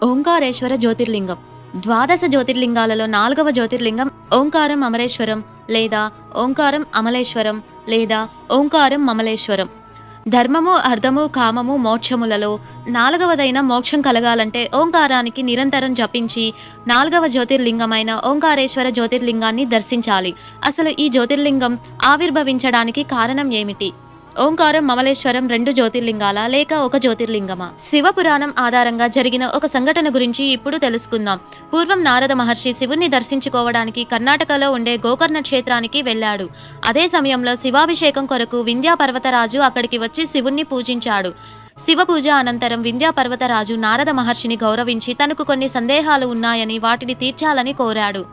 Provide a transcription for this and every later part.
ఓంకారేశ్వర జ్యోతిర్లింగం. ద్వాదశ జ్యోతిర్లింగాలలో 4వ జ్యోతిర్లింగం ఓంకారం అమరేశ్వరం లేదా ఓంకారం అమలేశ్వరం లేదా ఓంకారం మమలేశ్వరం. ధర్మము, అర్థము, కామము, మోక్షములలో 4వదైన మోక్షం కలగాలంటే ఓంకారానికి నిరంతరం జపించి 4వ జ్యోతిర్లింగమైన ఓంకారేశ్వర జ్యోతిర్లింగాన్ని దర్శించాలి. అసలు ఈ జ్యోతిర్లింగం ఆవిర్భవించడానికి కారణం ఏమిటి? ఓంకారం, మమలేశ్వరం 2 జ్యోతిర్లింగాలా లేక ఒక జ్యోతిర్లింగమా? శివపురాణం ఆధారంగా జరిగిన ఒక సంఘటన గురించి ఇప్పుడు తెలుసుకుందాం. పూర్వం నారద మహర్షి శివుణ్ణి దర్శించుకోవడానికి కర్ణాటకలో ఉండే గోకర్ణ క్షేత్రానికి వెళ్ళాడు. అదే సమయంలో శివాభిషేకం కొరకు వింధ్యా పర్వతరాజు అక్కడికి వచ్చి శివుణ్ణి పూజించాడు. శివ పూజ అనంతరం వింధ్యా పర్వతరాజు నారద మహర్షిని గౌరవించి తనకు కొన్ని సందేహాలు ఉన్నాయని వాటిని తీర్చాలని కోరాడు.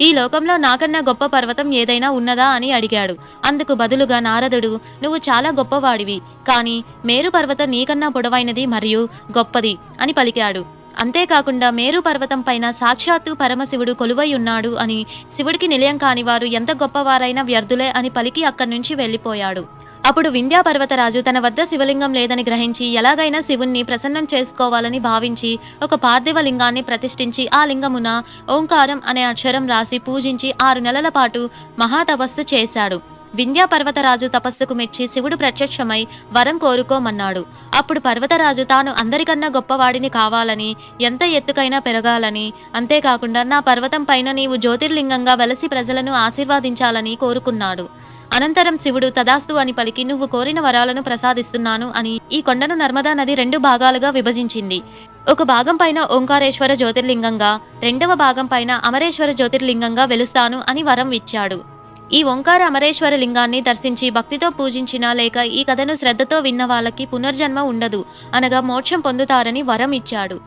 ఈ లోకంలో నాకన్నా గొప్ప పర్వతం ఏదైనా ఉన్నదా అని అడిగాడు. అందుకు బదులుగా నారదుడు, నువ్వు చాలా గొప్పవాడివి, కానీ మేరు పర్వతం నీకన్నా పొడవైనది మరియు గొప్పది అని పలికాడు. అంతేకాకుండా మేరు పర్వతం పైన సాక్షాత్తు పరమశివుడు కొలువై ఉన్నాడు అని, శివుడికి నిలయం కాని వారు ఎంత గొప్పవారైనా వ్యర్థులే అని పలికి అక్కడి నుంచి వెళ్ళిపోయాడు. అప్పుడు వింధ్యా పర్వతరాజు తన వద్ద శివలింగం లేదని గ్రహించి ఎలాగైనా శివుణ్ణి ప్రసన్నం చేసుకోవాలని భావించి ఒక పార్థివ లింగాన్ని ప్రతిష్ఠించి ఆ లింగమున ఓంకారం అనే అక్షరం రాసి పూజించి 6 నెలల పాటు మహాతపస్సు చేశాడు. వింధ్యా పర్వతరాజు తపస్సుకు మెచ్చి శివుడు ప్రత్యక్షమై వరం కోరుకోమన్నాడు. అప్పుడు పర్వతరాజు తాను అందరికన్నా గొప్పవాడిని కావాలని, ఎంత ఎత్తుకైనా పెరగాలని, అంతేకాకుండా నా పర్వతం పైన నీవు జ్యోతిర్లింగంగా వెలసి ప్రజలను ఆశీర్వదించాలని కోరుకున్నాడు. అనంతరం శివుడు తదాస్తు అని పలికి, నువ్వు కోరిన వరాలను ప్రసాదిస్తున్నాను అని ఈ కొండను నర్మదా నది 2 భాగాలుగా విభజించింది. ఒక భాగం పైన ఓంకారేశ్వర జ్యోతిర్లింగంగా, 2వ భాగం పైన అమరేశ్వర జ్యోతిర్లింగంగా వెలుస్తాను అని వరం ఇచ్చాడు. ఈ ఓంకార అమరేశ్వర లింగాన్ని దర్శించి భక్తితో పూజించినా లేక ఈ కథను శ్రద్ధతో విన్న వాళ్ళకి పునర్జన్మ ఉండదు అనగా మోక్షం పొందుతారని వరం ఇచ్చాడు.